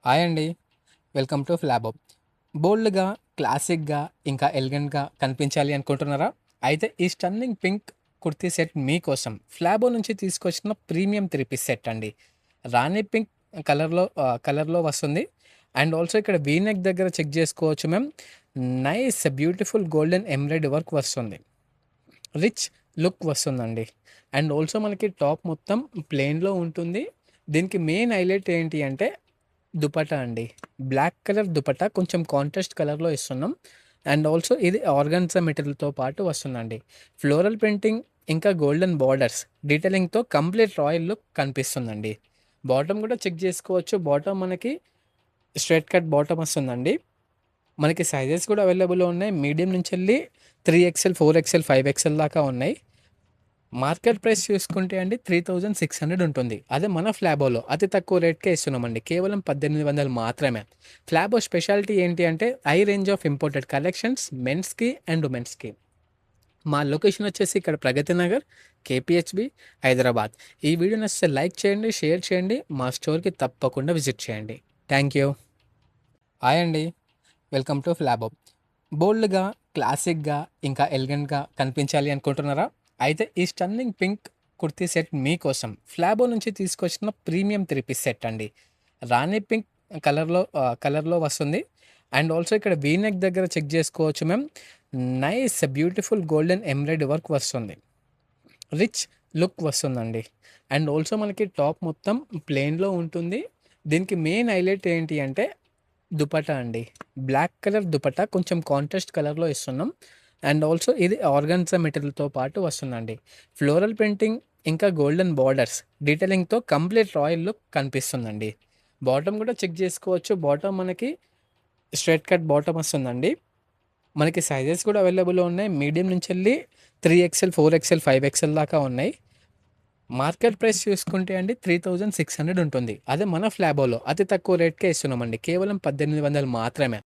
Hi అండి. Welcome to Flabo. బోల్డ్‌గా, క్లాసిక్‌గా, ఇంకా ఎలిగెంట్‌గా కనిపించాలి అనుకుంటున్నారా? అయితే ఈ స్టన్నింగ్ పింక్ కుర్తీ సెట్ మీకోసం. ఫ్లాబో నుంచి తీసుకొచ్చిన ప్రీమియం త్రీ పీస్ సెట్ అండి. రాణి పింక్ కలర్‌లో వస్తుంది. అండ్ ఆల్సో ఇక్కడ వీ నెక్ దగ్గర చెక్ చేసుకోవచ్చు ma'am. Nice beautiful golden embroidery work వస్తుంది. రిచ్ లుక్ వస్తుందండి. అండ్ ఆల్సో మనకి టాప్ మొత్తం ప్లెయిన్‌లో ఉంటుంది. దీనికి మెయిన్ హైలైట్ ఏంటి అంటే దుపట్టా అండి. బ్లాక్ కలర్ దుపట్టా కొంచెం కాంట్రాస్ట్ కలర్‌లో ఇస్తున్నాం. అండ్ ఆల్సో ఇది ఆర్గాన్జా మెటీరియల్‌తో పాటు వస్తుందండి. ఫ్లోరల్ ప్రింటింగ్ ఇంకా గోల్డెన్ బోర్డర్స్ డీటెయిలింగ్‌తో కంప్లీట్ రాయల్ లుక్ కనిపిస్తుందండి. బాటమ్ కూడా చెక్ చేసుకోవచ్చు. బాటమ్ మనకి స్ట్రెయిట్ కట్ బాటమ్ వస్తుందండి. మనకి సైజెస్ కూడా అవైలబుల్‌లో ఉన్నాయి. మీడియం నుంచెళ్ళి 3XL, 4XL, 5XL దాకా ఉన్నాయి. మార్కెట్ ప్రైస్ చూసుకుంటే అండి 3600 ఉంటుంది. అదే మన ఫ్లాబోలో అతి తక్కువ రేట్‌కే ఇస్తున్నామండి. కేవలం 1800 మాత్రమే. ఫ్లాబో స్పెషాలిటీ ఏంటి అంటే high range of imported collections మెన్స్‌కి అండ్ ఉమెన్స్‌కి. మా లొకేషన్ వచ్చేసి ఇక్కడ ప్రగతి నగర్, కేపీహెచ్‌బీ, హైదరాబాద్. ఈ వీడియో నచ్చితే లైక్ చేయండి, షేర్ చేయండి. మా స్టోర్‌కి తప్పకుండా విజిట్ చేయండి. Thank you. హాయ్ అండి. Welcome to Flabo. బోల్డ్‌గా, క్లాసిక్‌గా, ఇంకా ఎలిగెంట్‌గా కనిపించాలి అనుకుంటున్నారా? అయితే ఈ స్టన్నింగ్ పింక్ కుర్తీ సెట్ మీకోసం. ఫ్లాబో నుంచి తీసుకొచ్చిన ప్రీమియం త్రీ పీస్ సెట్ అండి. రాణి పింక్ కలర్‌లో వస్తుంది. అండ్ ఆల్సో ఇక్కడ వీ నెక్ దగ్గర చెక్ చేసుకోవచ్చు ma'am. Nice beautiful golden embroidery work వస్తుంది. రిచ్ లుక్ వస్తుందండి. అండ్ ఆల్సో మనకి టాప్ మొత్తం ప్లెయిన్‌లో ఉంటుంది. దీనికి మెయిన్ హైలైట్ ఏంటి అంటే దుపట్టా అండి. బ్లాక్ కలర్ దుపట్టా కొంచెం కాంట్రాస్ట్ కలర్‌లో ఇస్తున్నాం. అండ్ ఆల్సో ఇది ఆర్గాన్జా మెటీరియల్‌తో పాటు వస్తుందండి. ఫ్లోరల్ ప్రింటింగ్ ఇంకా గోల్డెన్ బోర్డర్స్ డీటెయిలింగ్‌తో కంప్లీట్ రాయల్ లుక్ కనిపిస్తుందండి. బాటమ్ కూడా చెక్ చేసుకోవచ్చు. బాటమ్ మనకి స్ట్రెయిట్ కట్ బాటమ్ వస్తుందండి. మనకి సైజెస్ కూడా అవైలబుల్‌లో ఉన్నాయి. మీడియం నుంచెళ్ళి 3XL, 4XL, 5XL దాకా ఉన్నాయి. మార్కెట్ ప్రైస్ చూసుకుంటే అండి 3600 ఉంటుంది. అదే మన ఫ్లాబోలో అతి తక్కువ రేట్‌కే ఇస్తున్నామండి. కేవలం 1800 మాత్రమే.